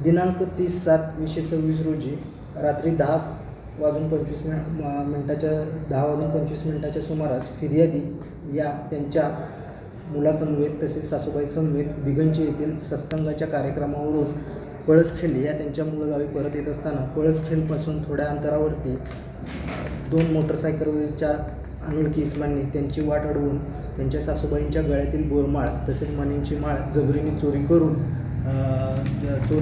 दिनांक 30/7/2026 रोजी रात्री 10:25 सुमारास फिर्यादी या त्यांच्या मुलासमवेत तसेच सासूबाईसमवेत दिगंची येथील सत्संगाच्या कार्यक्रमावरून पळसखेल या त्यांच्या मूळगावी परत येत असताना पळसखेलपासून थोड्या अंतरावरती 2 मोटरसायकलवरील 4 अनोळखी इसमांनी त्यांची वाट अडवून त्यांच्या सासूबाईंच्या गळ्यातील बोरमाळ तसेच मणींची माळ जबरीने चोरी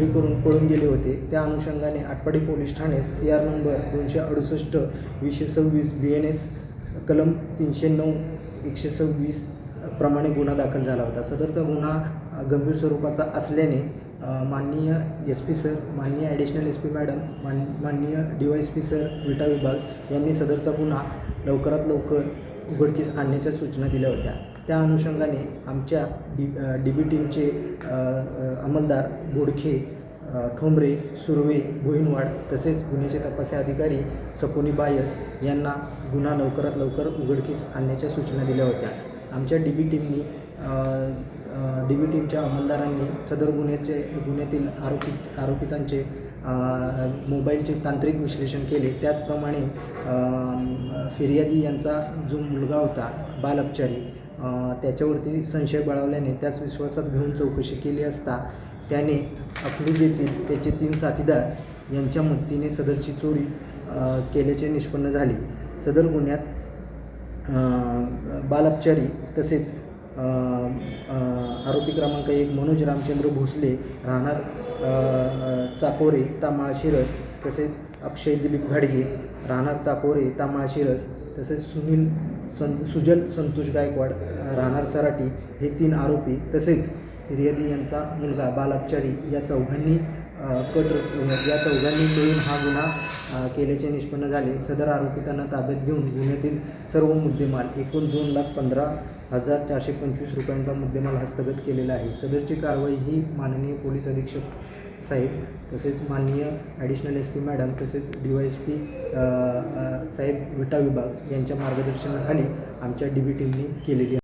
करून पळून गेले होते. त्या अनुषंगाने Atpadi police Thane CR number 268/2026 BNS कलम 309/126 प्रमाणे गुन्हा दाखल झाला होता. सदरचा गुन्हा गंभीर स्वरूपाचा असल्याने माननीय SP सर, माननीय ॲडिशनल SP मॅडम, माननीय DYSP सर विटा विभाग यांनी सदरचा गुन्हा लवकरात लवकर उघडकीस आणण्याच्या सूचना दिल्या होत्या. त्या अनुषंगाने आमच्या DB टीमचे अंमलदार बोडखे, ठोंबरे, सुर्वे, भोईनवाड तसेच गुन्ह्याचे तपासी अधिकारी सकोनी बायस यांना गुन्हा लवकरात लवकर उघडकीस आणण्याच्या सूचना दिल्या होत्या. आमच्या DB टीमच्या अंमलदारांनी सदर गुन्ह्यातील आरोपितांचे मोबाईलचे तांत्रिक विश्लेषण केले. त्याचप्रमाणे फिर्यादी यांचा जो मुलगा होता बालअपचारी त्याच्यावरती संशय बळावल्याने त्याच विश्वासात घेऊन चौकशी केली असता त्याने अकलूज येथील त्याचे 3 साथीदार यांच्या मदतीने सदरची चोरी केल्याचे निष्पन्न झाले. सदर गुन्ह्यात बालअपचारी तसेच आरोपी क्रमांक 1 मनोज रामचंद्र भोसले राहणार चाकोरे तामाळशिरस तसेच अक्षय दिलीप घाडगे राहणार चाकोरे तामाळशिरस तसेच सुजल संतोष गायकवाड राहणार सराटी हे 3 आरोपी तसेच फिर्यादी यांचा मुलगा बालअपचारी या चौघांनी मिळून हा गुन्हा केल्याचे निष्पन्न झाले. सदर आरोपितांना ताब्यात घेऊन गुन्ह्यातील सर्व मुद्देमाल एकूण 2,15,425 रुपयांचा मुद्देमाल हस्तगत केलेला आहे. सदरची कारवाई ही माननीय पोलीस अधीक्षक साहेब तसेच माननीय ॲडिशनल SP मॅडम तसेच DYSP साहेब विटा विभाग यांच्या मार्गदर्शनाखाली आमच्या DB टीमने केलेली आहे.